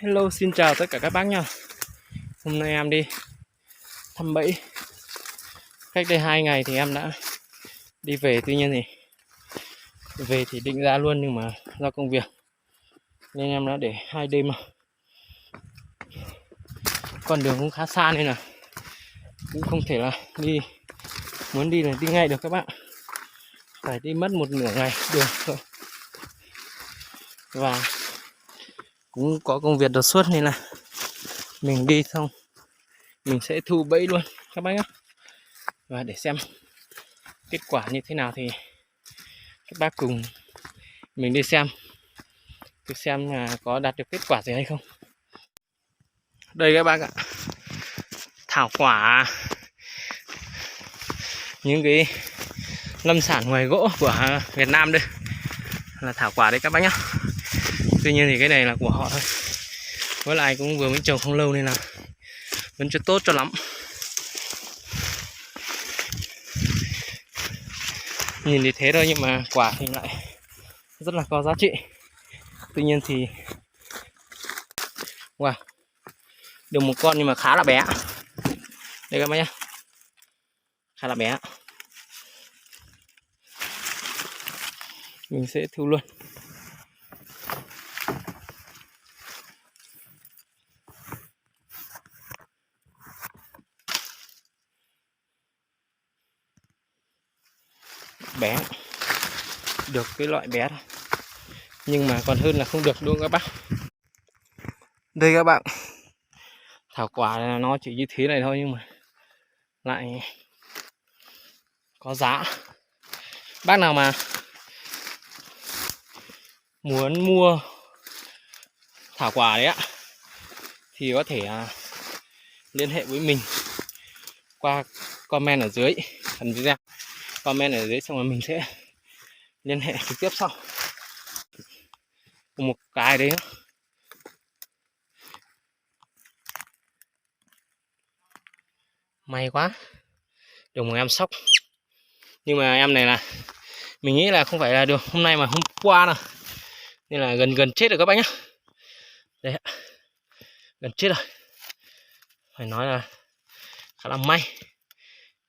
Hello, xin chào tất cả các bác nha. Hôm nay em đi thăm bẫy. Cách đây 2 ngày thì em đã đi về, tuy nhiên thì về thì định ra luôn, nhưng mà do công việc nên em đã để 2 đêm. Con đường cũng khá xa nên là cũng không thể là muốn đi là đi ngay được các bạn. Phải đi mất một nửa ngày đường thôi. Và cũng có công việc đột xuất nên là mình đi xong mình sẽ thu bẫy luôn các bác nhé. Và để xem kết quả như thế nào thì các bác cùng mình đi xem là có đạt được kết quả gì hay không. Đây các bác ạ, thảo quả, những cái lâm sản ngoài gỗ của Việt Nam đây là thảo quả đấy các bác nhé. Tuy nhiên thì cái này là của họ thôi, với lại cũng vừa mới trồng không lâu nên là vẫn chưa tốt cho lắm. Nhìn thì thế thôi nhưng mà quả thì lại rất là có giá trị. Tuy nhiên thì wow, được một con nhưng mà khá là bé. Đây các bác nhé, khá là bé. Mình sẽ thu luôn. Bé, được cái loại bé thôi, nhưng mà còn hơn là không được đúng không các bác. Đây các bạn, thảo quả nó chỉ như thế này thôi nhưng mà lại có giá. Bác nào mà muốn mua thảo quả đấy ạ thì có thể liên hệ với mình qua comment ở dưới phần video, comment ở dưới xong rồi mình sẽ liên hệ trực tiếp sau. Một cái đấy may quá, được một em sóc. Nhưng mà em này là mình nghĩ là không phải là được hôm nay mà hôm qua nào, nên là gần chết rồi các bác nhá. Đấy, gần chết rồi, phải nói là khá là may.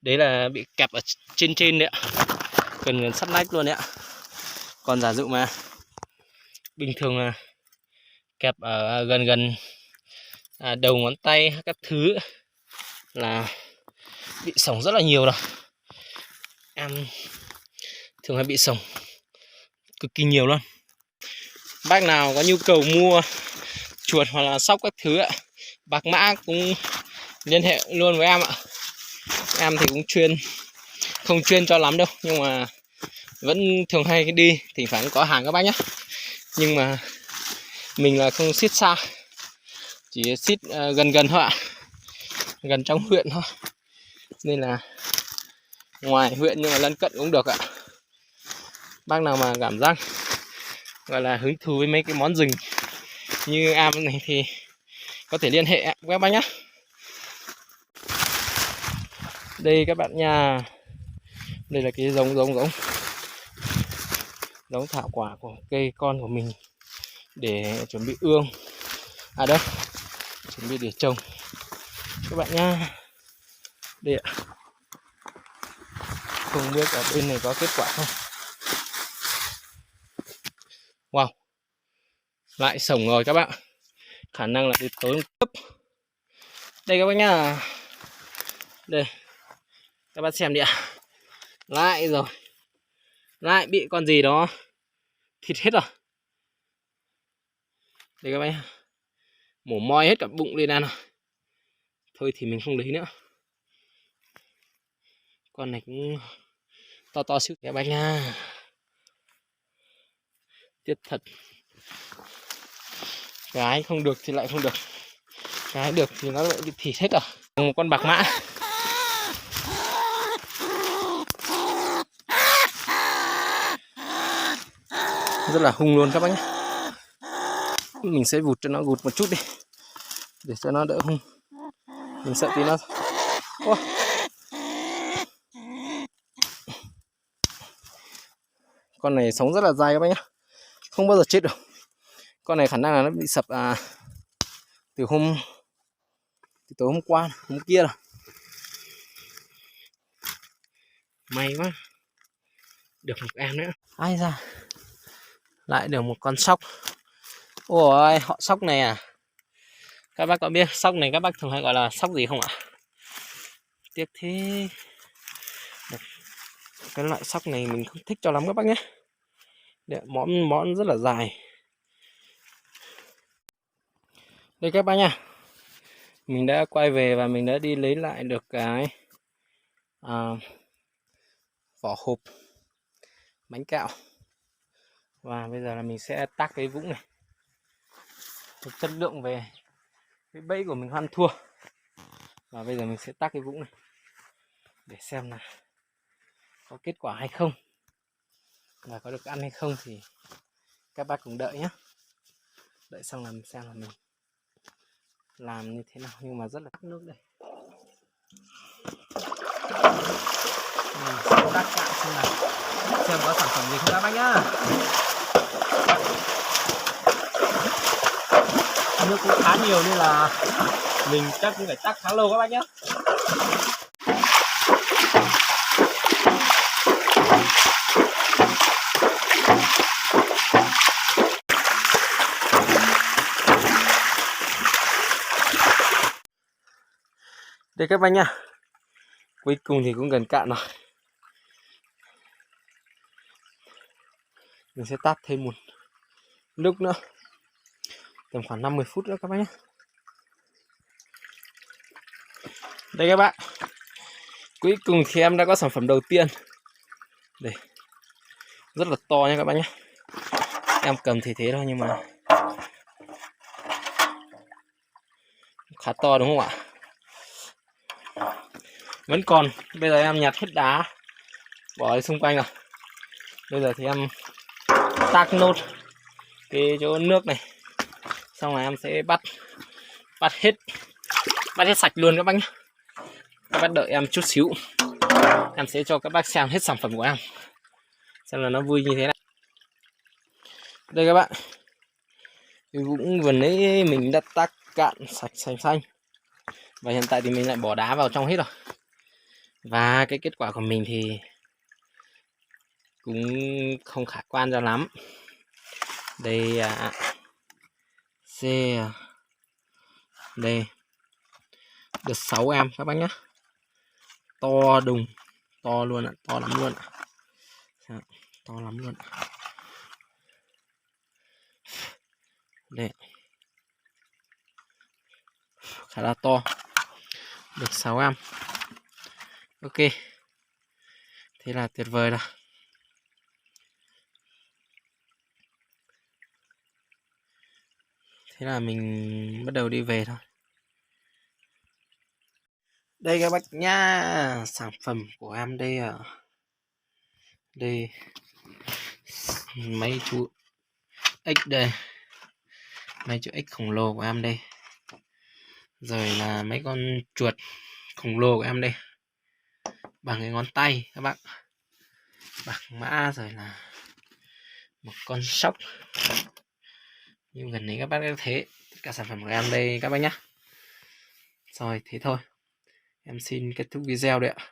Đấy là bị kẹp ở trên đấy ạ, gần sắt nách luôn đấy ạ. Còn giả dụ mà bình thường là kẹp ở gần đầu ngón tay các thứ là bị sổng rất là nhiều rồi. Em thường hay bị sổng cực kỳ nhiều luôn. Bác nào có nhu cầu mua chuột hoặc là sóc các thứ ạ, bạc mã cũng liên hệ luôn với em ạ. Em thì cũng không chuyên cho lắm đâu, nhưng mà vẫn thường hay đi, thỉnh thoảng có hàng các bác nhé. Nhưng mà mình là không ship xa, chỉ ship gần thôi ạ, gần trong huyện thôi, nên là ngoài huyện nhưng mà lân cận cũng được ạ. Bác nào mà cảm giác gọi là hứng thú với mấy cái món rừng như em này thì có thể liên hệ với các bác nhé. Đây các bạn nha, đây là cái giống thảo quả của cây con của mình để chuẩn bị ương đâu chuẩn bị để trồng các bạn nha. Đây ạ, không biết ở bên này có kết quả không. Wow, lại sổng rồi các bạn, khả năng là đến tối cấp. Đây các bác nhá, đây các bác xem đi ạ, lại rồi, lại bị con gì đó thịt hết rồi. Đây các bác nhá, mổ moi hết cả bụng lên ăn rồi. Thôi thì mình không lấy nữa, con này cũng to xíu các bác nha. Tiếc thật, cái không được thì lại không được, cái được thì nó lại bị thịt hết rồi. Một con bạc mã rất là hung luôn các bác nhé. Mình sẽ vụt cho nó gụt một chút đi để cho nó đỡ hung, mình sợ tí nó. Ô, con này sống rất là dai các bác nhé, không bao giờ chết được. Con này khả năng là nó bị sập từ tối hôm qua hôm kia rồi. May quá được một em nữa. Ai ra lại được một con sóc. Ôi họ sóc này à, các bác có biết sóc này các bác thường hay gọi là sóc gì không ạ? Tiếc thế, cái loại sóc này mình không thích cho lắm các bác nhé. Đấy, món rất là dài. Đây các bác nha, mình đã quay về và mình đã đi lấy lại được cái vỏ hộp bánh kẹo. Và bây giờ là mình sẽ tác cái vũng này. Chất lượng về cái bẫy của mình ăn thua. Và bây giờ mình sẽ tác cái vũng này để xem là có kết quả hay không và có được ăn hay không thì các bác cùng đợi nhé. Đợi xong làm xem là mình làm như thế nào, nhưng mà rất là tắc nước đây. Mình sẽ tác cạn xem có sản phẩm gì không các bác nhá. Nước cũng khá nhiều nên là mình chắc cũng phải tác khá lâu các bác nhé. Đây các bác nhá, cuối cùng thì cũng gần cạn rồi. Mình sẽ tắt thêm một nước nữa, tầm khoảng 50 phút nữa các bác nhé. Đây các bạn, cuối cùng thì em đã có sản phẩm đầu tiên. Đây, rất là to nha các bác nhé. Em cầm thì thế thôi nhưng mà khá to đúng không ạ? Vẫn còn, bây giờ em nhặt hết đá bỏ đi xung quanh rồi. Bây giờ thì em tắc nốt cái chỗ nước này, xong rồi em sẽ bắt hết sạch luôn các bác nhé. Các bác đợi em chút xíu, em sẽ cho các bác xem hết sản phẩm của em, xem là nó vui như thế nào. Đây các bạn, cái vũng vừa nãy mình đã tắc cạn sạch xanh, và hiện tại thì mình lại bỏ đá vào trong hết rồi. Và cái kết quả của mình thì cũng không khả quan cho lắm. Đây C đây được 6 em các bác nhé. To đùng, to luôn ạ, to lắm luôn ạ. To lắm luôn ạ. Đây, khá là to, được 6 em. Ok, thế là tuyệt vời rồi. Thế là mình bắt đầu đi về thôi. Đây các bác nhá, sản phẩm của em đây à. Đây mấy chú ếch đây, mấy chú ếch khổng lồ của em đây, rồi là mấy con chuột khổng lồ của em đây bằng cái ngón tay các bạn, bạc mã, rồi là một con sóc. Nhưng gần đấy các bác đã thấy tất cả sản phẩm của em đây các bác nhé. Rồi thế thôi, em xin kết thúc video đấy ạ.